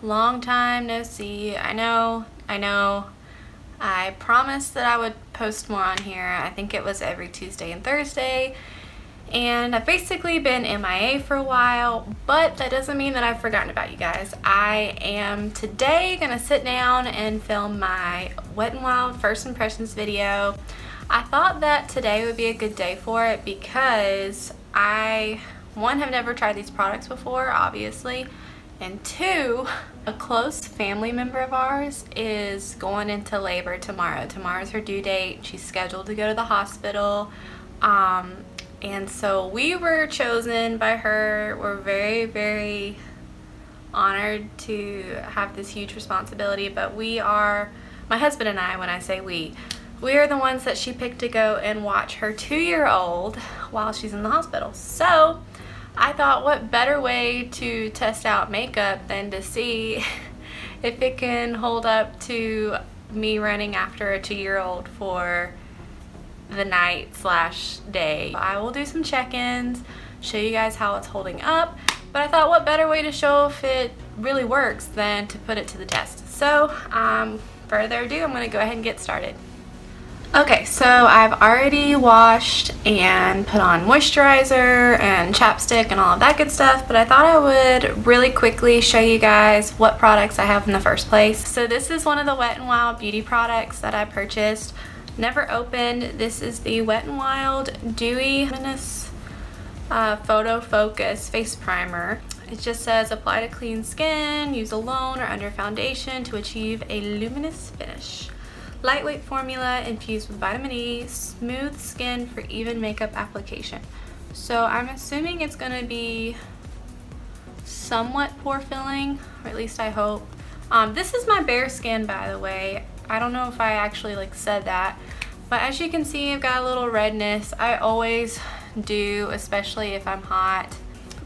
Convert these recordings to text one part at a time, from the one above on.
long time no see. I know. I promised that I would post more on here. I think it was every Tuesday and Thursday. And I've basically been MIA for a while, but that doesn't mean that I've forgotten about you guys. I am today gonna sit down and film my Wet n Wild first impressions video. I thought that today would be a good day for it because I, one, have never tried these products before, obviously, and two, a close family member of ours is going into labor tomorrow. Tomorrow's her due date. She's scheduled to go to the hospital. And so we were chosen by her. We're very, very honored to have this huge responsibility, but we are, my husband and I, when I say we are the ones that she picked to go and watch her 2-year-old while she's in the hospital. So I thought, what better way to test out makeup than to see if it can hold up to me running after a 2-year-old for the night slash day. I will do some check-ins, show you guys how it's holding up, but I thought what better way to show if it really works than to put it to the test. So further ado, I'm going to go ahead and get started. Okay, so I've already washed and put on moisturizer and chapstick and all of that good stuff, but I thought I would really quickly show you guys what products I have in the first place. So this is one of the Wet n Wild beauty products that I purchased. Never opened. This is the Wet n Wild Dewy Luminous Photo Focus Face Primer. It just says apply to clean skin, use alone or under foundation to achieve a luminous finish. Lightweight formula infused with vitamin E, smooth skin for even makeup application. So I'm assuming it's going to be somewhat pore filling, or at least I hope. This is my bare skin, by the way. I don't know if I actually said that, but as you can see, I've got a little redness. I always do, especially if I'm hot.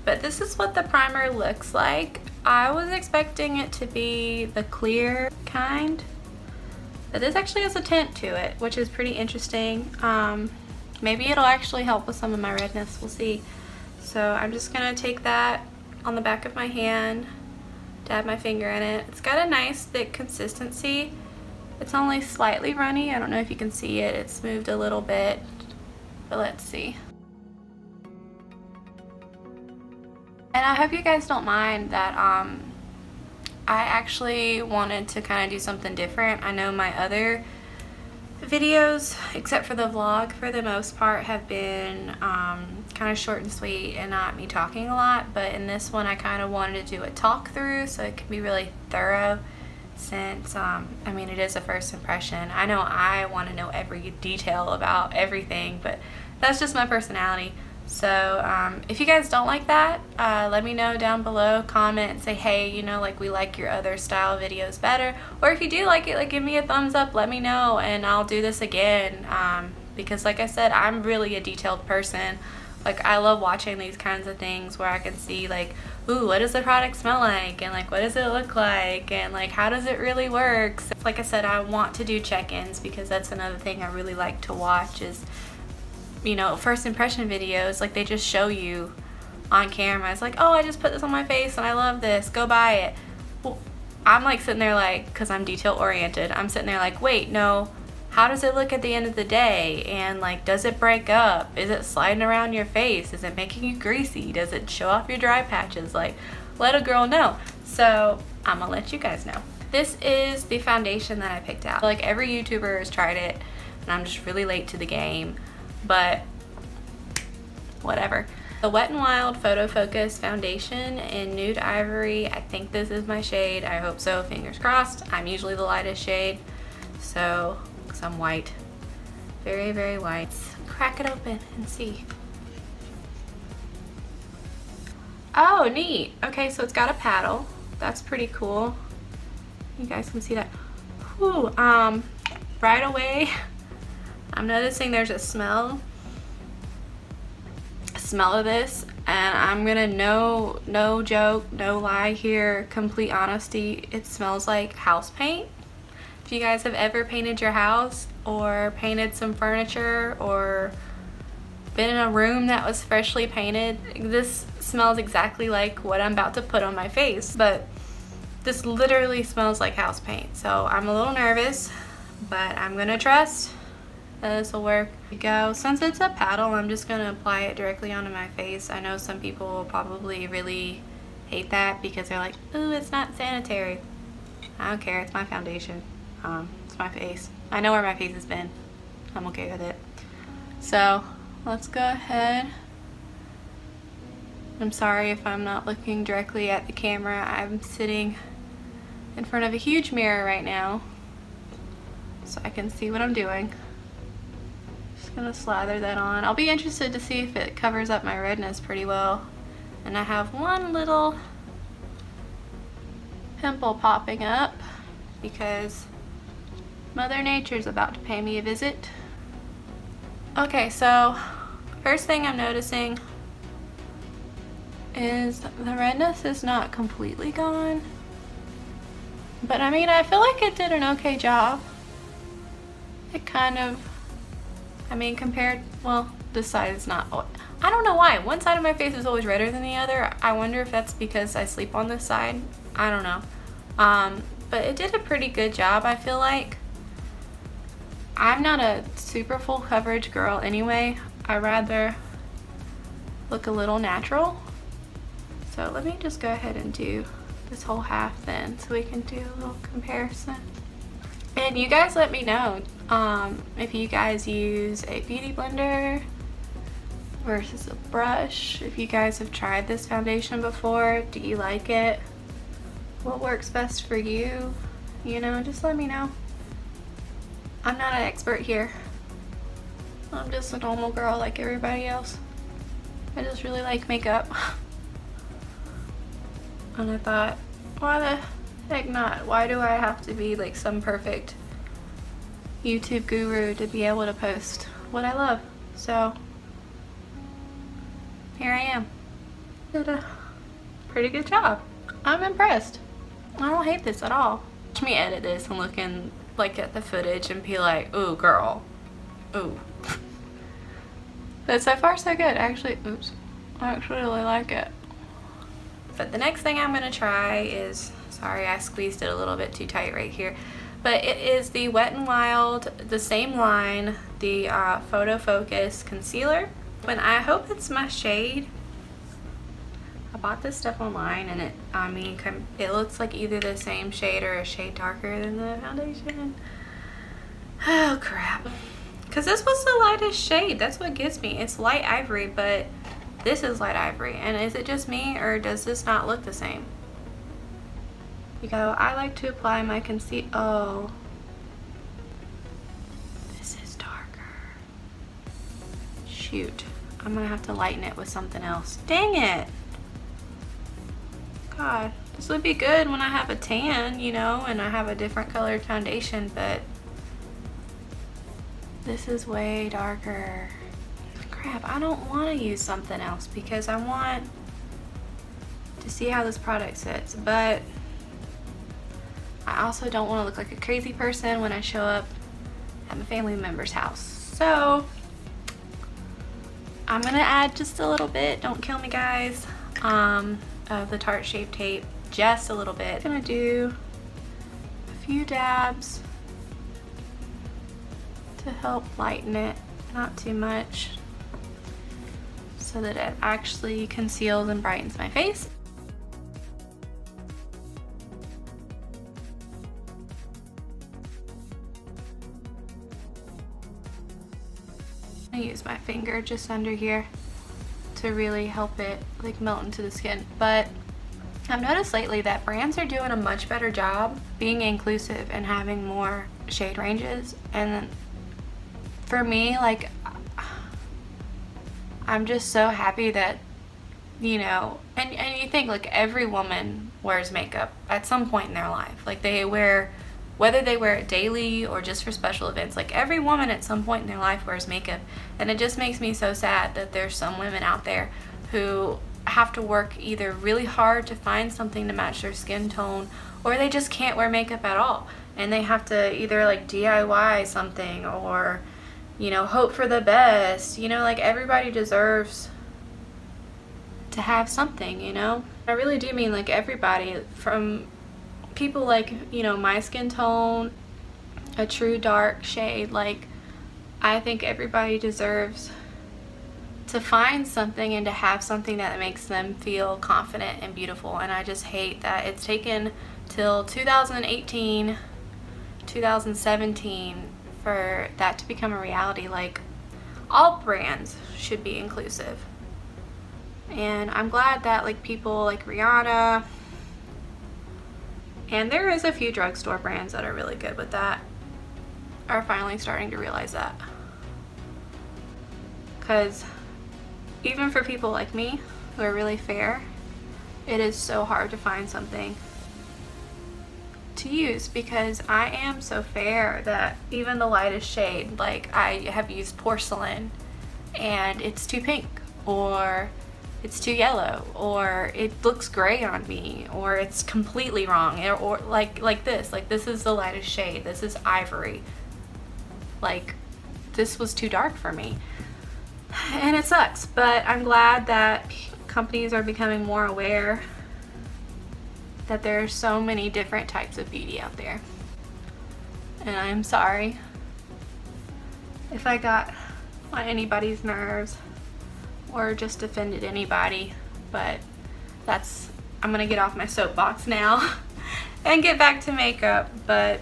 But this is what the primer looks like. I was expecting it to be the clear kind, but this actually has a tint to it, which is pretty interesting. Maybe it'll actually help with some of my redness, we'll see. So I'm just gonna take that on the back of my hand, dab my finger in it. It's got a nice thick consistency. It's only slightly runny. I don't know if you can see it. It's moved a little bit, but let's see. And I hope you guys don't mind that I actually wanted to kind of do something different. I know my other videos, except for the vlog, for the most part have been kind of short and sweet and not me talking a lot, but in this one I kind of wanted to do a talk through so it can be really thorough. Since I mean, it is a first impression. I know I want to know every detail about everything, but that's just my personality. So if you guys don't like that, let me know down below. Comment and say, hey, you know, we like your other style videos better, or if you do like it, give me a thumbs up, let me know, and I'll do this again. Because like I said, I'm really a detailed person. I love watching these kinds of things where I can see ooh, what does the product smell like, and what does it look like, and how does it really work. So, like I said, I want to do check-ins because that's another thing I really like to watch is, you know, first impression videos. They just show you on camera. It's oh, I just put this on my face and I love this, go buy it. Well, I'm sitting there because I'm detail oriented, I'm sitting there wait, no, how does it look at the end of the day? And does it break up? Is it sliding around your face? Is it making you greasy? Does it show off your dry patches? Let a girl know. So I'm gonna let you guys know. This is the foundation that I picked out. Every YouTuber has tried it and I'm just really late to the game, but whatever. The Wet n Wild Photo Focus Foundation in Nude Ivory. I think this is my shade. I hope so, fingers crossed. I'm usually the lightest shade, so I'm white, very, very white. Let's crack it open and see. Oh, neat. Okay, so it's got a paddle. That's pretty cool. You guys can see that. Whew, right away, I'm noticing there's a smell of this, and I'm gonna no joke, no lie here, complete honesty, it smells like house paint. If you guys have ever painted your house or painted some furniture or been in a room that was freshly painted, this smells exactly like what I'm about to put on my face. But This literally smells like house paint. So I'm a little nervous, but I'm gonna trust that this will work. Here we go. Since it's a paddle, I'm just gonna apply it directly onto my face. I know some people will probably really hate that because they're like, ooh, it's not sanitary. I don't care, it's my foundation. It's my face. I know where my face has been. I'm okay with it. So let's go ahead. I'm sorry if I'm not looking directly at the camera. I'm sitting in front of a huge mirror right now so I can see what I'm doing. Just gonna slather that on. I'll be interested to see if it covers up my redness pretty well. And I have one little pimple popping up because Mother Nature's about to pay me a visit. Okay, so first thing I'm noticing is the redness is not completely gone. But I mean, I feel like it did an okay job. It kind of, I mean, compared, well, this side is not, I don't know why. One side of my face is always redder than the other. I wonder if that's because I sleep on this side. I don't know. But it did a pretty good job, I feel like. I'm not a super full coverage girl anyway. I rather look a little natural. So let me just go ahead and do this whole half then so we can do a little comparison. And you guys let me know if you guys use a beauty blender versus a brush. If you guys have tried this foundation before, do you like it? What works best for you? You know, just let me know. I'm not an expert here. I'm just a normal girl like everybody else. I just really like makeup. And I thought, why the heck not? Why do I have to be like some perfect YouTube guru to be able to post what I love? So here I am. Did a pretty good job. I'm impressed. I don't hate this at all. Watch me edit this and look in like at the footage and be like, ooh girl, ooh. But so far so good. Actually, oops, I actually really like it. But the next thing I'm gonna try is, sorry I squeezed it a little bit too tight right here, but it is the Wet n Wild, the same line, the Photo Focus Concealer. And I hope it's my shade. I bought this stuff online and it looks like either the same shade or a shade darker than the foundation. Oh crap. Because this was the lightest shade, that's what gets me. It's light ivory, but this is light ivory. And is it just me or does this not look the same? You go, I like to apply my concealer. Oh. This is darker. Shoot. I'm gonna have to lighten it with something else. Dang it. God, this would be good when I have a tan, you know, and I have a different colored foundation, but this is way darker. Crap, I don't want to use something else because I want to see how this product sits, but I also don't want to look like a crazy person when I show up at my family member's house. So I'm gonna add just a little bit, don't kill me guys, of the Tarte Shape Tape, just a little bit. I'm gonna do a few dabs to help lighten it, not too much, so that it actually conceals and brightens my face. I use my finger just under here to really help it like melt into the skin. But I've noticed lately that brands are doing a much better job being inclusive and having more shade ranges. And for me, like, I'm just so happy that, you know, and you think like every woman wears makeup at some point in their life. Like they wear, whether they wear it daily or just for special events, like every woman at some point in their life wears makeup. And it just makes me so sad that there's some women out there who have to work either really hard to find something to match their skin tone, or they just can't wear makeup at all. And they have to either like DIY something or, you know, hope for the best. You know, like everybody deserves to have something, you know? I really do mean like everybody, from people like, you know, my skin tone, a true dark shade, like I think everybody deserves to find something and to have something that makes them feel confident and beautiful. And I just hate that it's taken till 2018, 2017 for that to become a reality. Like, all brands should be inclusive. And I'm glad that like people like Rihanna, and there is a few drugstore brands that are really good with that, are finally starting to realize that. Because even for people like me who are really fair, it is so hard to find something to use, because I am so fair that even the lightest shade, like I have used porcelain and it's too pink, or it's too yellow, or it looks gray on me, or it's completely wrong, or like this is the lightest shade, this is ivory, like this was too dark for me. And it sucks, but I'm glad that companies are becoming more aware that there are so many different types of beauty out there. And I'm sorry if I got on anybody's nerves or just offended anybody, but I'm gonna get off my soapbox now and get back to makeup. But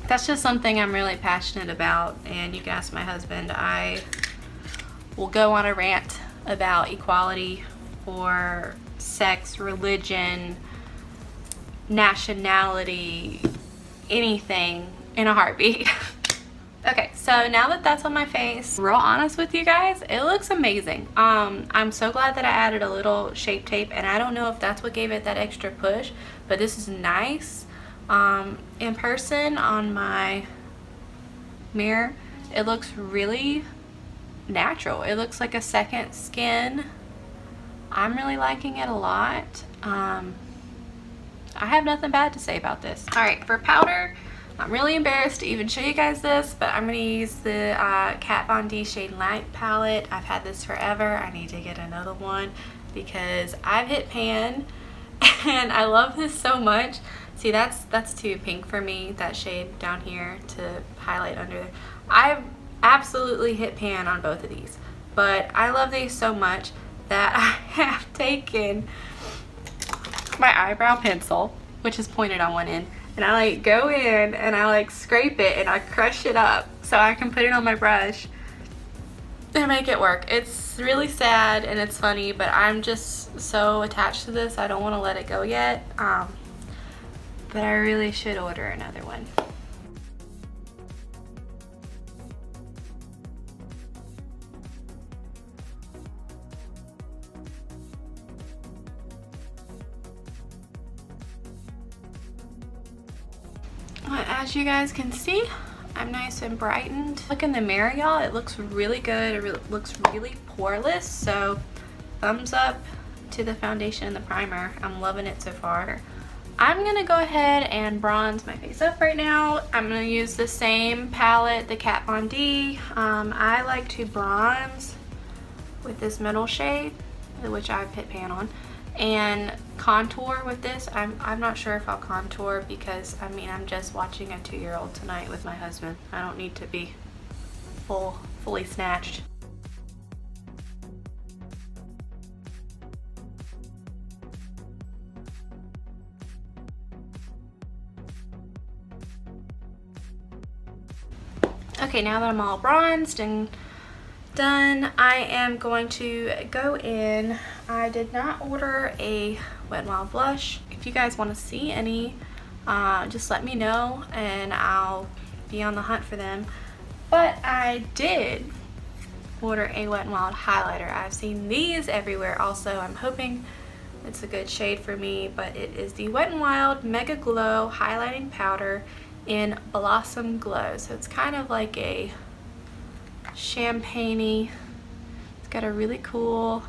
that's just something I'm really passionate about, and you can ask my husband. I will go on a rant about equality for sex, religion, nationality, anything in a heartbeat. Okay, so now that that's on my face, real honest with you guys, it looks amazing. I'm so glad that I added a little Shape Tape, and I don't know if that's what gave it that extra push, but this is nice. In person on my mirror, it looks really natural. It looks like a second skin. I'm really liking it a lot. I have nothing bad to say about this. All right, for powder, I'm really embarrassed to even show you guys this, but I'm gonna use the Kat Von D Shade Light palette. I've had this forever. I need to get another one because I've hit pan and I love this so much. See, that's too pink for me, that shade down here to highlight under there. I've absolutely hit pan on both of these, but I love these so much that I have taken my eyebrow pencil, which is pointed on one end, and I like go in and I like scrape it and I crush it up so I can put it on my brush and make it work. It's really sad and it's funny, but I'm just so attached to this. I don't want to let it go yet, but I really should order another one. As you guys can see, I'm nice and brightened. Look in the mirror, y'all. It looks really good. It looks really poreless. So thumbs up to the foundation and the primer. I'm loving it so far. I'm gonna go ahead and bronze my face up right now. I'm gonna use the same palette, the Kat Von D. I like to bronze with this middle shade, which I've hit pan on, and contour with this. I'm not sure if I'll contour because I mean I'm just watching a 2-year-old tonight with my husband. I don't need to be fully snatched. Okay, now that I'm all bronzed and done, I am going to go in. I did not order a Wet n Wild blush. If you guys want to see any, just let me know and I'll be on the hunt for them. But I did order a Wet n Wild highlighter. I've seen these everywhere also. I'm hoping it's a good shade for me, but it is the Wet n Wild Mega Glow Highlighting Powder in Blossom Glow. So it's kind of like a champagne-y. It's got a really cool,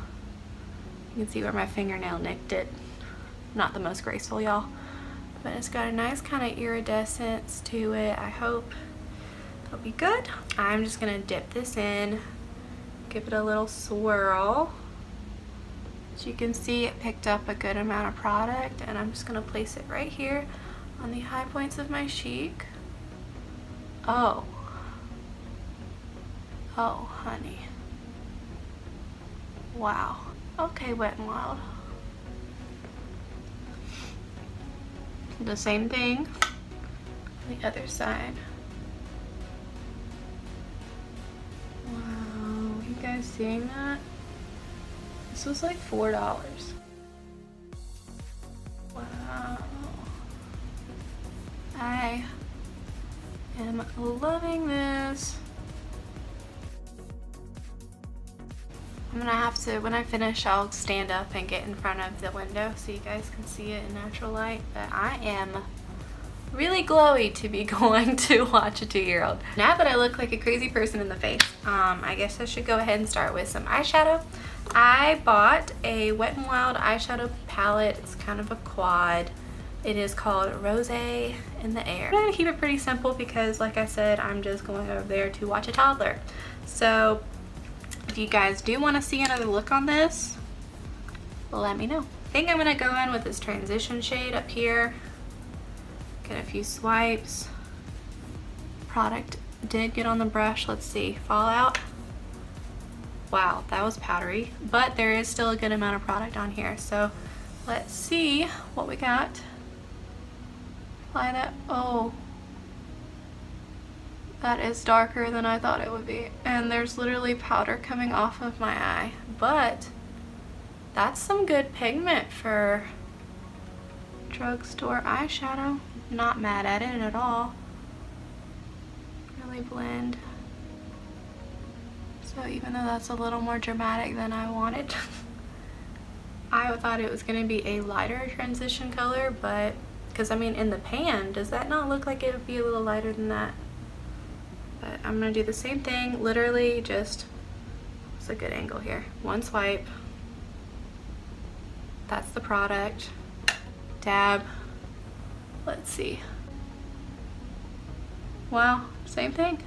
you can see where my fingernail nicked it. Not the most graceful, y'all, but it's got a nice kind of iridescence to it. I hope it'll be good. I'm just gonna dip this in, give it a little swirl. As you can see, it picked up a good amount of product, and I'm just gonna place it right here on the high points of my cheek. Oh. Oh, honey. Wow. Okay, Wet n Wild. The same thing on the other side. Wow, you guys seeing that? This was like $4. Wow. I am loving this. I'm gonna have to, when I finish, I'll stand up and get in front of the window so you guys can see it in natural light. But I am really glowy to be going to watch a 2-year-old. Now that I look like a crazy person in the face, I guess I should go ahead and start with some eyeshadow. I bought a Wet n Wild eyeshadow palette. It's kind of a quad. It is called Rose in the Air. I'm gonna keep it pretty simple because, like I said, I'm just going over there to watch a toddler. So if you guys do want to see another look on this, let me know. I think I'm gonna go in with this transition shade up here. Get a few swipes. Product did get on the brush. Let's see, Fallout. Wow, that was powdery, but there is still a good amount of product on here. So let's see what we got. Apply that. Oh, that is darker than I thought it would be. And there's literally powder coming off of my eye, but that's some good pigment for drugstore eyeshadow. Not mad at it at all. Really blend. So even though that's a little more dramatic than I wanted, I thought it was going to be a lighter transition color, but because I mean in the pan, does that not look like it would be a little lighter than that? But I'm going to do the same thing, literally just, it's a good angle here. One swipe. That's the product. Dab. Let's see. Wow, same thing.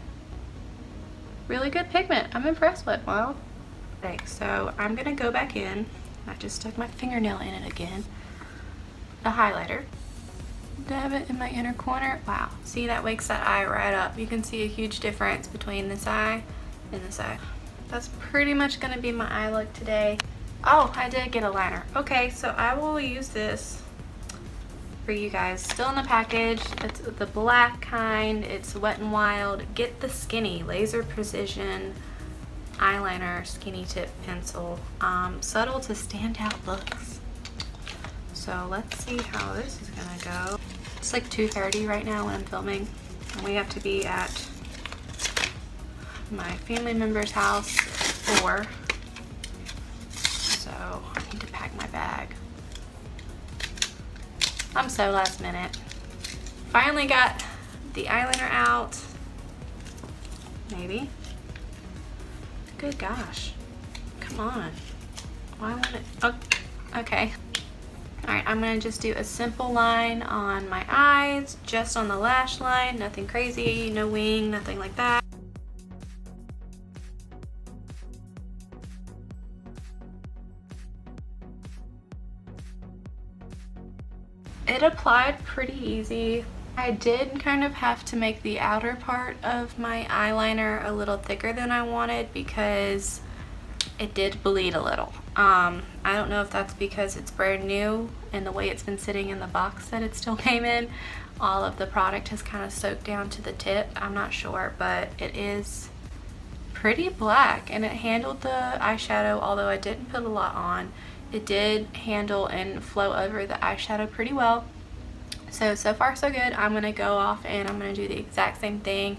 Really good pigment. I'm impressed with Wild. Okay, so I'm gonna go back in. I just stuck my fingernail in it again. A highlighter. Dab it in my inner corner. Wow, see, that wakes that eye right up. You can see a huge difference between this eye and this eye. That's pretty much gonna be my eye look today. Oh, I did get a liner. Okay, so I will use this for you guys. Still in the package. It's the black kind. It's Wet n Wild. Get the Skinny Laser Precision eyeliner skinny tip pencil. Subtle to stand out looks. So let's see how this is gonna go. It's like 2:30 right now when I'm filming, and we have to be at my family member's house at 4. So I need to pack my bag. I'm so last minute. Finally got the eyeliner out. Maybe. Good gosh. Come on. Why won't it? Oh, okay. Alright, I'm going to just do a simple line on my eyes, just on the lash line, nothing crazy, no wing, nothing like that. It applied pretty easy. I did kind of have to make the outer part of my eyeliner a little thicker than I wanted because it did bleed a little. I don't know if that's because it's brand new and the way it's been sitting in the box that it still came in, all of the product has kind of soaked down to the tip. I'm not sure, but it is pretty black and it handled the eyeshadow, although I didn't put a lot on. It did handle and flow over the eyeshadow pretty well. So far so good. I'm gonna go off and I'm gonna do the exact same thing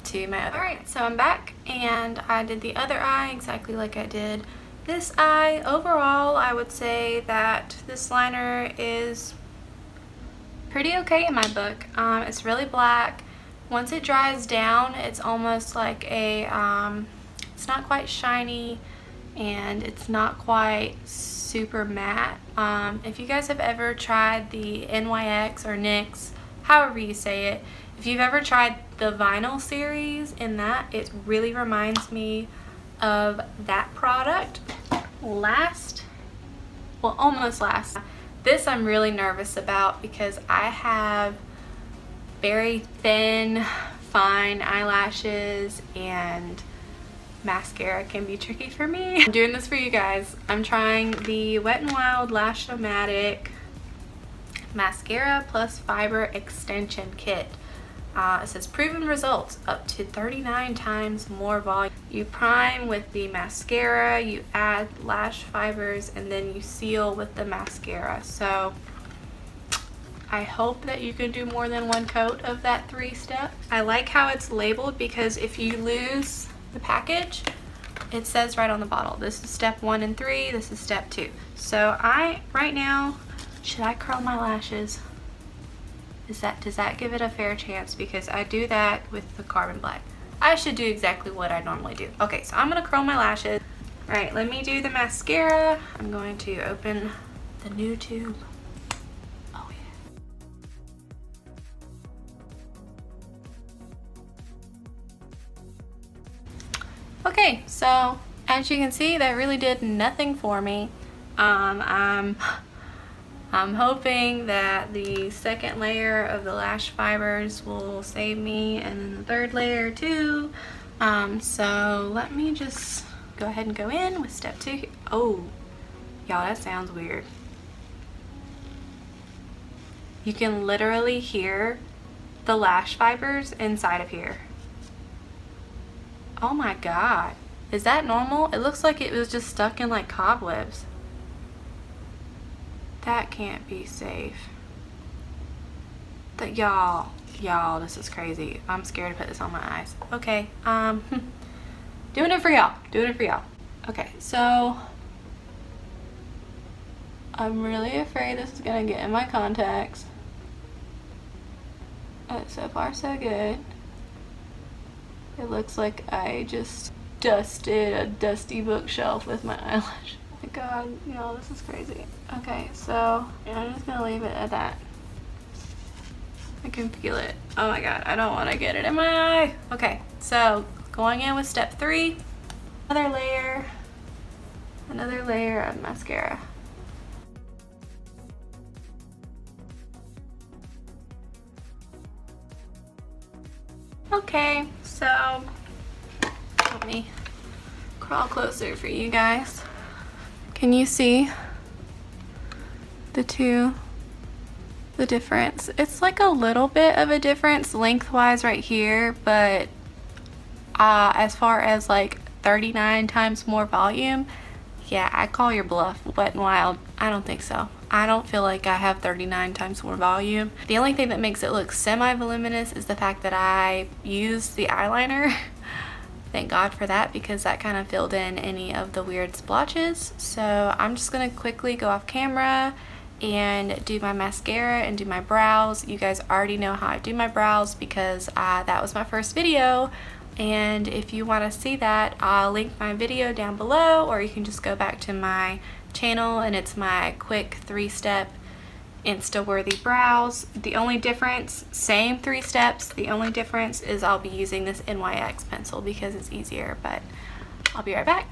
to my other. Alright, so I'm back and I did the other eye exactly like I did this eye. Overall, I would say that this liner is pretty okay in my book. It's really black. Once it dries down, it's almost like a, it's not quite shiny and it's not quite super matte. If you guys have ever tried the NYX or NYX, however you say it, if you've ever tried the vinyl series in that, it really reminds me of that product. Almost last. This I'm really nervous about because I have very thin, fine eyelashes, and mascara can be tricky for me. I'm doing this for you guys. I'm trying the Wet n Wild Lash-O-Matic Mascara Plus Fiber Extension Kit. It says proven results, up to 39 times more volume. You prime with the mascara, you add lash fibers, and then you seal with the mascara. So I hope that you can do more than one coat of that 3-step. I like how it's labeled because if you lose the package, it says right on the bottle, this is step 1 and 3, this is step 2. So right now, should I curl my lashes? Does that give it a fair chance? Because I do that with the Carbon Black. I should do exactly what I normally do. Okay, so I'm gonna curl my lashes. All right, let me do the mascara. I'm going to open the new tube. Oh yeah. Okay, so as you can see, that really did nothing for me. I'm hoping that the second layer of the lash fibers will save me, and then the third layer too. So let me just go ahead and go in with step 2. Oh, y'all, that sounds weird. You can literally hear the lash fibers inside of here. Oh my God. Is that normal? It looks like it was just stuck in like cobwebs. That can't be safe. Y'all, this is crazy. I'm scared to put this on my eyes. Okay, doing it for y'all, Okay, so I'm really afraid this is gonna get in my contacts. So far so good. It looks like I just dusted a dusty bookshelf with my eyelash. Oh my God, no, this is crazy. Okay, so I'm just gonna leave it at that. I can feel it. Oh my God, I don't want to get it in my eye. Okay, so going in with step 3, another layer of mascara. Okay, so let me crawl closer for you guys. Can you see the difference? It's like a little bit of a difference lengthwise right here, but as far as like 39 times more volume, yeah, I call your bluff, Wet n Wild. I don't think so. I don't feel like I have 39 times more volume. The only thing that makes it look semi-voluminous is the fact that I used the eyeliner. Thank God for that, because that kind of filled in any of the weird splotches. So I'm just gonna quickly go off camera and do my mascara and do my brows. You guys already know how I do my brows because that was my first video, and if you want to see that, I'll link my video down below, or you can just go back to my channel and it's my quick 3-step Insta-worthy brows. The only difference, same 3 steps, the only difference is I'll be using this NYX pencil because it's easier, but I'll be right back.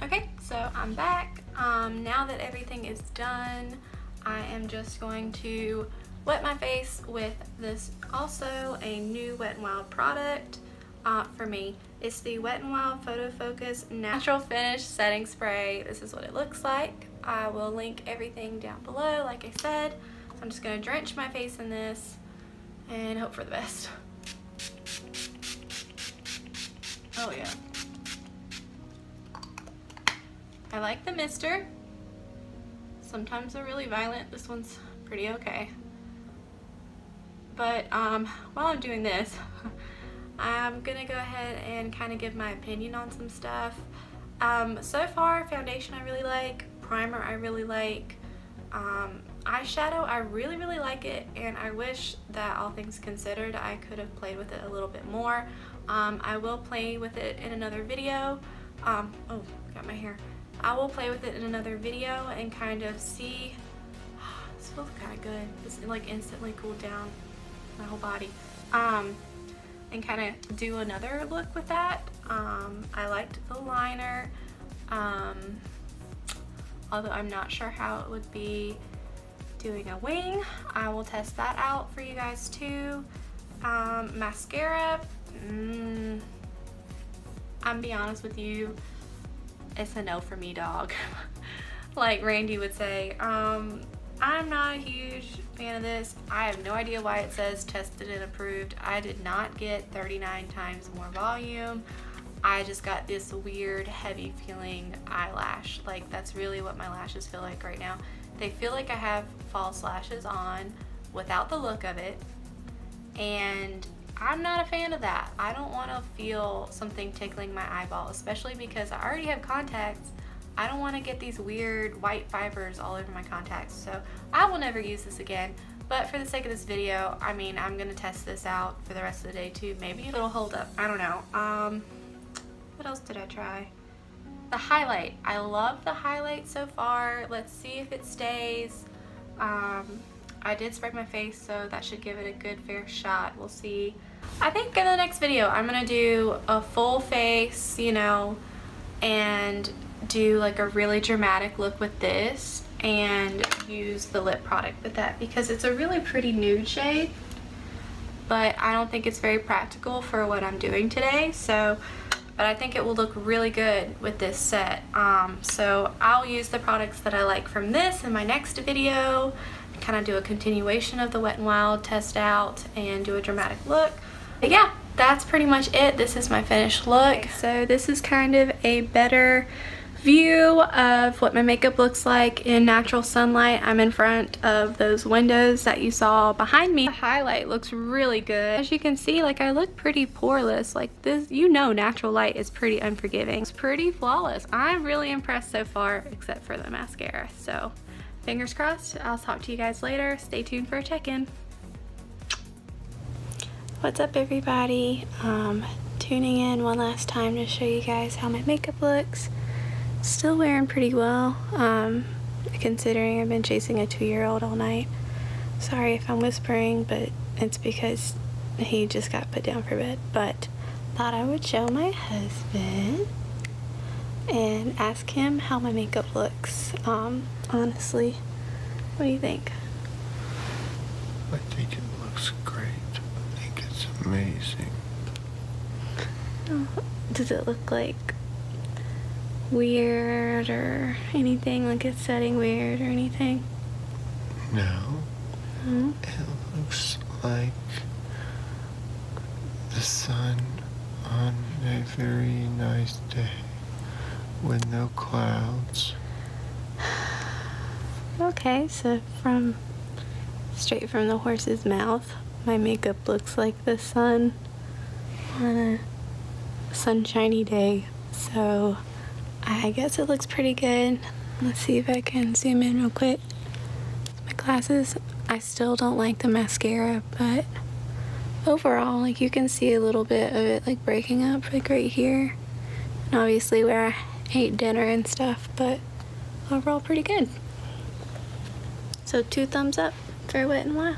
Okay, so I'm back. Now that everything is done, I am just going to wet my face with this, also a new Wet n Wild product for me. It's the Wet n Wild Photo Focus Natural Finish Setting Spray. This is what it looks like. I will link everything down below, like I said. I'm just going to drench my face in this and hope for the best. Oh yeah. I like the mister. Sometimes they're really violent. This one's pretty okay. But while I'm doing this, I'm gonna go ahead and kind of give my opinion on some stuff. So far, foundation I really like, primer I really like, eyeshadow I really like it, and I wish that, all things considered, I could have played with it a little bit more. I will play with it in another video. Oh, got my hair. I will play with it in another video and kind of see. This feels kind of good. This like instantly cooled down my whole body. And kind of do another look with that. I liked the liner, although I'm not sure how it would be doing a wing. I will test that out for you guys too. Mascara, I'm be honest with you, it's a no for me, dog. Like Randy would say, I'm not a huge fan of this. I have no idea why it says tested and approved. I did not get 39 times more volume. I just got this weird heavy feeling eyelash. Like that's really what my lashes feel like right now. They feel like I have false lashes on without the look of it, and I'm not a fan of that. I don't want to feel something tickling my eyeball, especially because I already have contacts. I don't want to get these weird white fibers all over my contacts, so I will never use this again. But for the sake of this video, I mean, I'm gonna test this out for the rest of the day too. Maybe it'll hold up, I don't know. What else did I try? The highlight. I love the highlight so far. Let's see if it stays. I did spray my face, so that should give it a good fair shot. We'll see. I think in the next video I'm gonna do a full face, you know, and do like a really dramatic look with this and use the lip product with that, because it's a really pretty nude shade, but I don't think it's very practical for what I'm doing today. So but I think it will look really good with this set. So I'll use the products that I like from this in my next video, kind of do a continuation of the Wet n Wild test out and do a dramatic look. But yeah, that's pretty much it. This is my finished look. Okay, so this is kind of a better view of what my makeup looks like in natural sunlight. I'm in front of those windows that you saw behind me. The highlight looks really good. As you can see, like I look pretty poreless. Like this, you know, natural light is pretty unforgiving. It's pretty flawless. I'm really impressed so far, except for the mascara. So fingers crossed. I'll talk to you guys later. Stay tuned for a check-in. What's up, everybody? Tuning in one last time to show you guys how my makeup looks. Still wearing pretty well, considering I've been chasing a 2-year-old all night. Sorry if I'm whispering, but it's because he just got put down for bed. But thought I would show my husband and ask him how my makeup looks. Honestly, what do you think? I think it looks great. I think it's amazing. Oh, does it look like weird or anything, like it's setting weird or anything? No. It looks like the sun on a very nice day with no clouds. Okay, so straight from the horse's mouth, my makeup looks like the sun on a sunshiny day. So I guess it looks pretty good. Let's see if I can zoom in real quick. My glasses, I still don't like the mascara, but overall, like you can see a little bit of it like breaking up like right here. And obviously where I ate dinner and stuff, but overall pretty good. So 2 thumbs up for Wet n Wild.